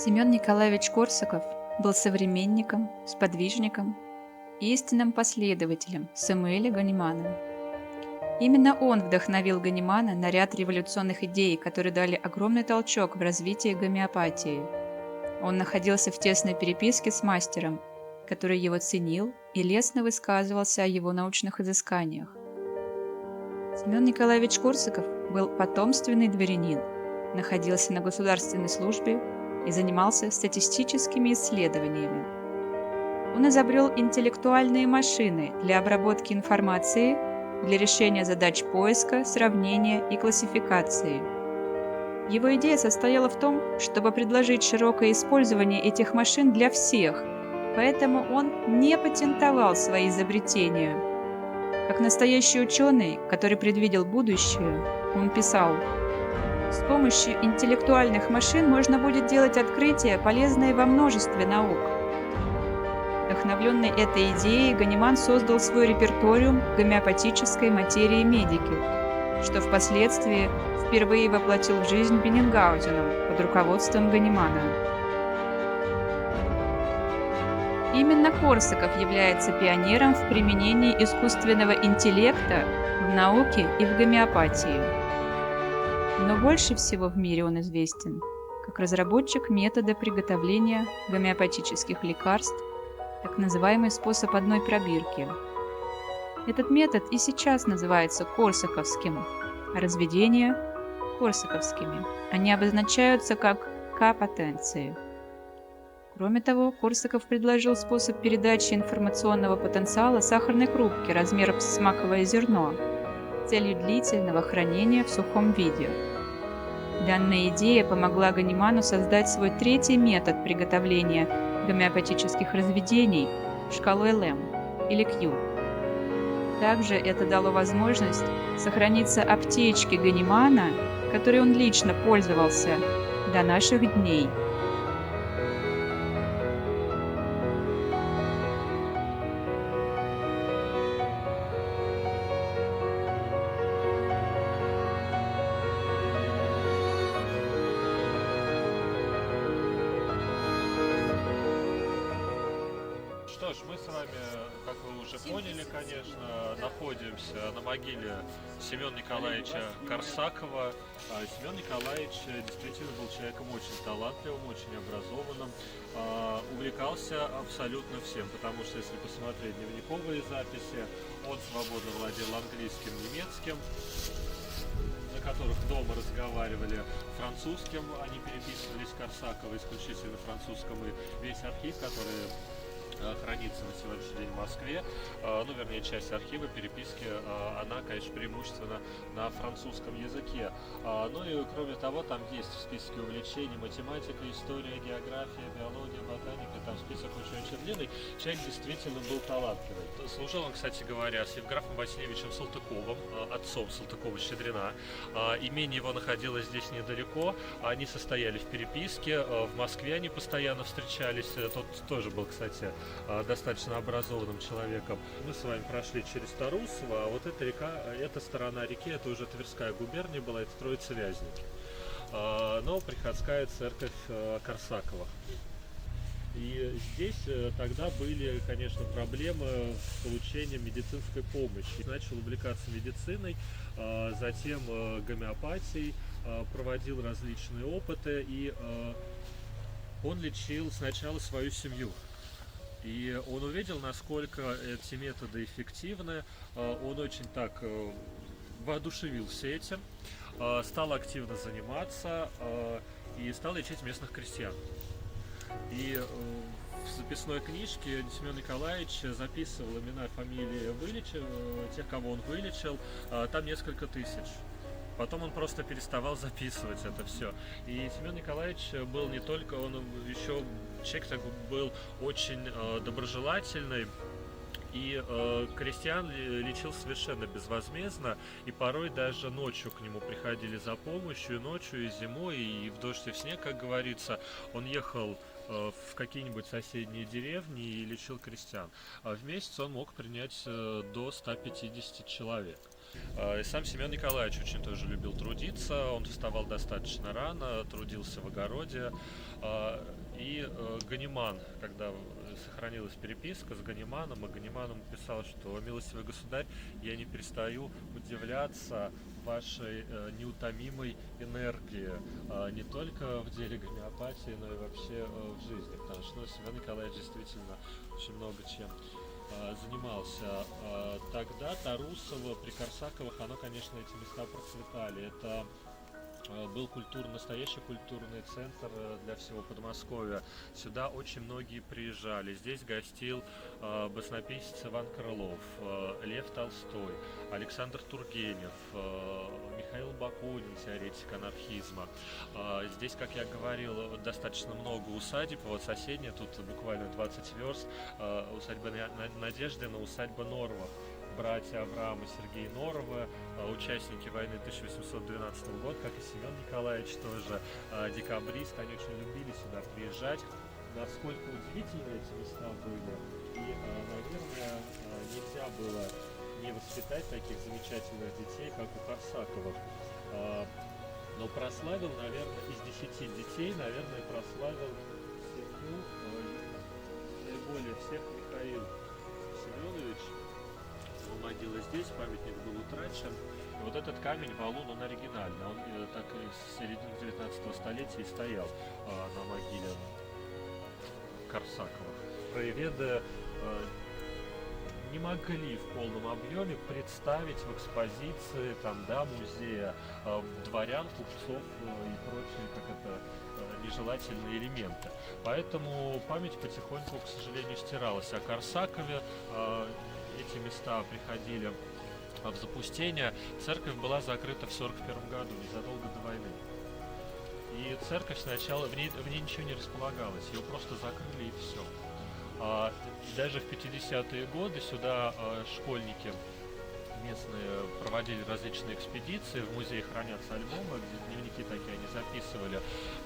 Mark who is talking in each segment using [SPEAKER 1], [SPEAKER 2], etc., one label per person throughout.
[SPEAKER 1] Семен Николаевич Корсаков был современником, сподвижником и истинным последователем Самуэля Ганимана. Именно он вдохновил Ганимана на ряд революционных идей, которые дали огромный толчок в развитии гомеопатии. Он находился в тесной переписке с мастером, который его ценил и лестно высказывался о его научных изысканиях. Семен Николаевич Корсаков был потомственный дворянин, находился на государственной службе и занимался статистическими исследованиями. Он изобрел интеллектуальные машины для обработки информации, для решения задач поиска, сравнения и классификации. Его идея состояла в том, чтобы предложить широкое использование этих машин для всех, поэтому он не патентовал свои изобретения. Как настоящий ученый, который предвидел будущее, он писал: «С помощью интеллектуальных машин можно будет делать открытия, полезные во множестве наук». Вдохновленный этой идеей, Ганиман создал свой репертуариум гомеопатической материи медики, что впоследствии впервые воплотил в жизнь Бенингаузеном под руководством Ганимана. Именно Корсаков является пионером в применении искусственного интеллекта в науке и в гомеопатии. Но больше всего в мире он известен как разработчик метода приготовления гомеопатических лекарств, так называемый способ одной пробирки. Этот метод и сейчас называется корсаковским, а разведения – корсаковскими. Они обозначаются как К-потенции. Кроме того, Корсаков предложил способ передачи информационного потенциала сахарной крупки размером с маковое зерно с целью длительного хранения в сухом виде. Данная идея помогла Ганиману создать свой третий метод приготовления гомеопатических разведений шкалой Лэм или Q. Также это дало возможность сохраниться аптечке Ганимана, которой он лично пользовался до наших дней.
[SPEAKER 2] Что ж, мы с вами, как вы уже поняли, конечно, находимся на могиле Семена Николаевича Корсакова. Семен Николаевич действительно был человеком очень талантливым, очень образованным, увлекался абсолютно всем, потому что, если посмотреть дневниковые записи, он свободно владел английским, немецким, на которых дома разговаривали, французским, они переписывались Корсакова исключительно французском, и весь архив, который хранится на сегодняшний день в Москве, ну, вернее, часть архива, переписки, она, конечно, преимущественно на французском языке. Ну и, кроме того, там есть в списке увлечений математика, история, география, биология, ботаника, там список очень-очень длинный. Человек действительно был талантливый. Служил он, кстати говоря, с Евграфом Васильевичем Салтыковым, отцом Салтыкова-Щедрина. Имение его находилось здесь недалеко, они состояли в переписке, в Москве они постоянно встречались, тот тоже был, кстати, достаточно образованным человеком. Мы с вами прошли через Тарусово, а вот эта река, эта сторона реки, это уже Тверская губерния была, это Троице-Вязники. Но приходская церковь Корсакова. И здесь тогда были, конечно, проблемы с получением медицинской помощи. Начал увлекаться медициной, затем гомеопатией, проводил различные опыты, и он лечил сначала свою семью. И он увидел, насколько эти методы эффективны, он очень так воодушевился этим, стал активно заниматься и стал лечить местных крестьян. И в записной книжке Семен Николаевич записывал имена, фамилии тех, кого он вылечил, там несколько тысяч. Потом он просто переставал записывать это все. И Семен Николаевич был не только, он еще человек такой был очень доброжелательный. И крестьян лечил совершенно безвозмездно, и порой даже ночью к нему приходили за помощью, и ночью, и зимой, и в дождь, и в снег, как говорится. Он ехал в какие-нибудь соседние деревни и лечил крестьян. В месяц он мог принять до 150 человек. И сам Семен Николаевич очень тоже любил трудиться, он вставал достаточно рано, трудился в огороде. И Ганиман, когда сохранилась переписка с Ганиманом, и Ганиманом писал, что «Милостивый государь, я не перестаю удивляться вашей неутомимой энергии, не только в деле гомеопатии, но и вообще в жизни», потому что Семен Николаевич действительно очень много чем занимался. Тогда Тарусово при Корсаковых, оно, конечно, эти места процветали. Это был настоящий культурный центр для всего Подмосковья. Сюда очень многие приезжали. Здесь гостил баснописец Иван Крылов, Лев Толстой, Александр Тургенев, Михаил Бакунин, теоретик анархизма. Здесь, как я говорил, достаточно много усадеб. Вот соседняя, тут буквально 20 верст, усадьба Надеждина, усадьба Норовых. Братья Авраам и Сергей Норовы, участники войны 1812 года, как и Семен Николаевич тоже, декабрист, они очень любили сюда приезжать. Насколько удивительны эти места были, и, наверное, нельзя было не воспитать таких замечательных детей, как у Корсаковых. Но прославил, наверное, из 10 детей, наверное, прославил семью наиболее всех Михаил Семенович. Его могила здесь, памятник был утрачен. И вот этот камень, валун, он оригинальный. Он так и с середины 19 столетия и стоял на могиле Корсакова. Краеведы не могли в полном объеме представить в экспозиции музея дворян, купцов и прочие, нежелательные элементы. Поэтому память потихоньку, к сожалению, стиралась. О Корсакове эти места приходили в запустение. Церковь была закрыта в 1941 году, незадолго до войны. И церковь сначала, в ней ничего не располагалось, ее просто закрыли и все. Даже в 50-е годы сюда школьники местные проводили различные экспедиции, в музее хранятся альбомы, где дневники такие они записывали,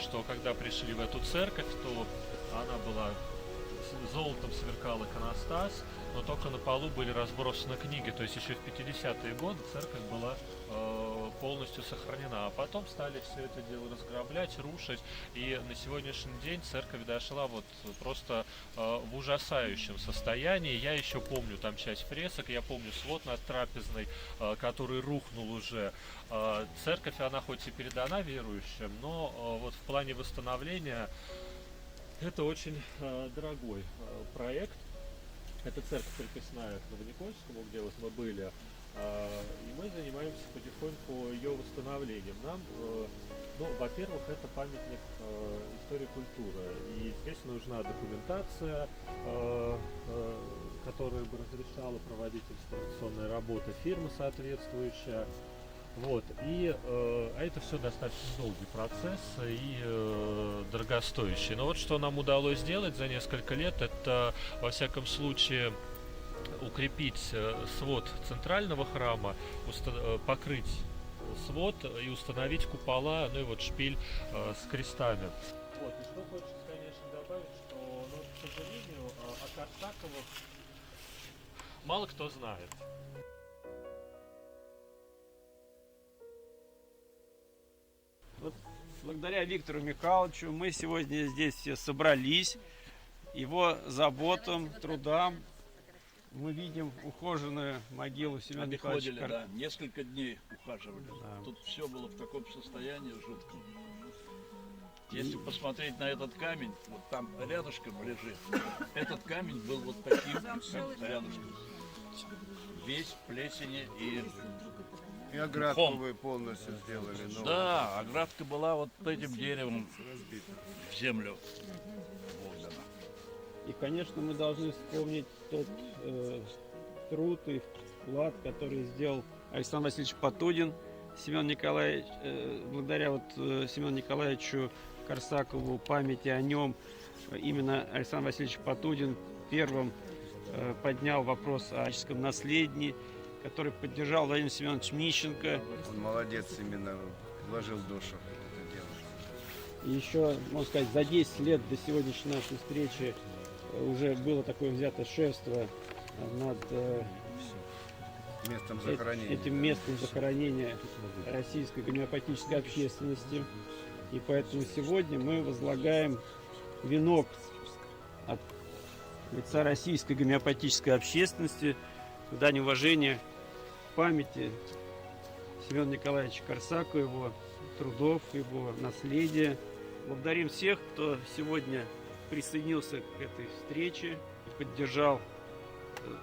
[SPEAKER 2] что когда пришли в эту церковь, то она была золотом, сверкал иконостас, но только на полу были разбросаны книги, то есть еще в 50-е годы церковь была полностью сохранена, а потом стали все это дело разграблять, рушить, и на сегодняшний день церковь дошла просто в ужасающем состоянии. Я еще помню там часть фресок, я помню свод над трапезной, который рухнул уже. Церковь, она хоть и передана верующим, но в плане восстановления это очень дорогой проект. Это церковь приписная к Новоникольскому, где мы были. И мы занимаемся потихоньку ее восстановлением. Нам, во-первых, это памятник истории культуры. И здесь нужна документация, которая бы разрешала проводить реставрационные работы, фирма соответствующая. А это все достаточно долгий процесс и дорогостоящий. Но что нам удалось сделать за несколько лет, это, во всяком случае, укрепить свод центрального храма, покрыть свод и установить купола, шпиль с крестами. И что хочется, конечно, добавить, что, к сожалению, о Корсаковых мало кто знает.
[SPEAKER 3] Благодаря Виктору Михайловичу мы сегодня здесь все собрались. Его заботам, трудам мы видим ухоженную могилу Семена Николаевича.
[SPEAKER 4] Да, несколько дней ухаживали. Да. Тут все было в таком состоянии жутком. Если посмотреть на этот камень, там рядышком лежит. Этот камень был таким, как рядышком. Весь в плесени
[SPEAKER 5] и оградку вы полностью сделали. Новую.
[SPEAKER 4] Да, оградка была этим деревом в землю.
[SPEAKER 3] И, конечно, мы должны вспомнить тот труд и вклад, который сделал Александр Васильевич Потудин. Семен Николаевич, благодаря Семену Николаевичу Корсакову, памяти о нем, именно Александр Васильевич Потудин первым поднял вопрос о отеческом наследии, который поддержал Владимир Семенович Мищенко.
[SPEAKER 5] Он молодец, именно вложил душу в это дело.
[SPEAKER 3] И еще, можно сказать, за 10 лет до сегодняшней нашей встречи уже было такое взято шефство над
[SPEAKER 5] местом захоронения.
[SPEAKER 3] Этим местом захоронения российской гомеопатической общественности. И поэтому сегодня мы возлагаем венок от лица российской гомеопатической общественности в дань уважения памяти Семена Николаевича Корсакова, его трудов, его наследия. Благодарим всех, кто сегодня присоединился к этой встрече и поддержал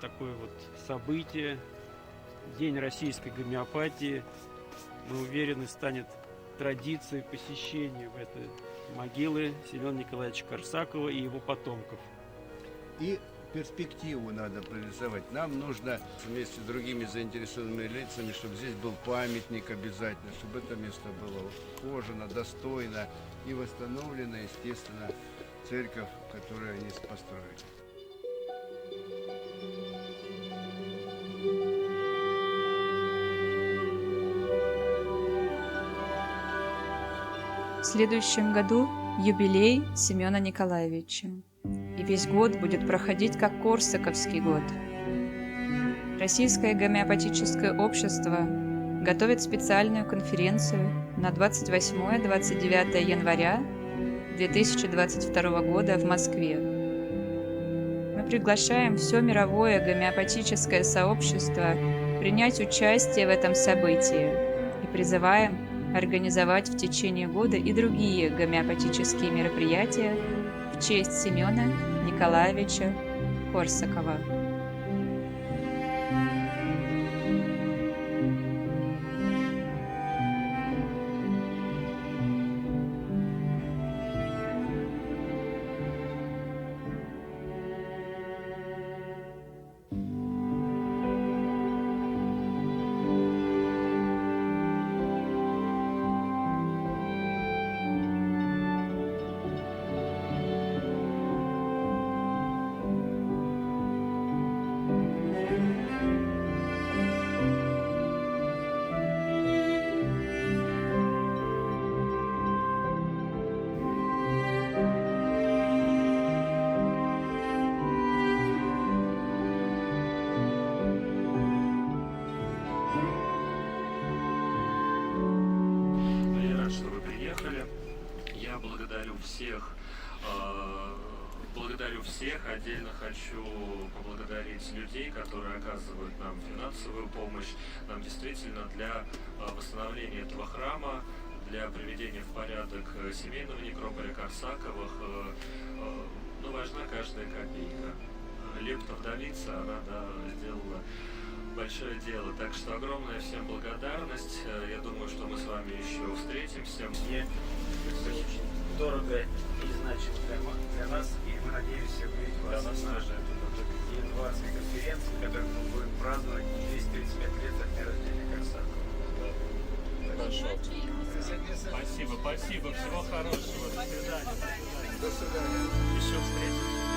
[SPEAKER 3] такое вот событие. День российской гомеопатии, мы уверены, станет традицией посещения в этой могилы Семена Николаевича Корсакова и его потомков.
[SPEAKER 5] И перспективу надо прорисовать. Нам нужно вместе с другими заинтересованными лицами, чтобы здесь был памятник обязательно, чтобы это место было ухожено, достойно и восстановлена, естественно, церковь, которую они построили.
[SPEAKER 1] В следующем году юбилей Семена Николаевича. И весь год будет проходить как Корсаковский год. Российское гомеопатическое общество готовит специальную конференцию на 28-29 января 2022 года в Москве. Мы приглашаем все мировое гомеопатическое сообщество принять участие в этом событии и призываем организовать в течение года и другие гомеопатические мероприятия в честь Семена Николаевича Корсакова.
[SPEAKER 2] Я благодарю всех. Отдельно хочу поблагодарить людей, которые оказывают нам финансовую помощь. Нам действительно для восстановления этого храма, для приведения в порядок семейного некрополя Корсаковых, важна каждая копейка. Лепта вдовица, она сделала большое дело. Так что огромная всем благодарность. Я думаю, что мы с вами еще встретимся.
[SPEAKER 6] Мне очень дорого и значимо для нас, и мы надеемся увидеть вас на январской конференции, которую мы будем праздновать 235 лет от дня рождения Корсакова.
[SPEAKER 2] Хорошо. Спасибо. Всего хорошего. До свидания. До свидания. Еще встретимся.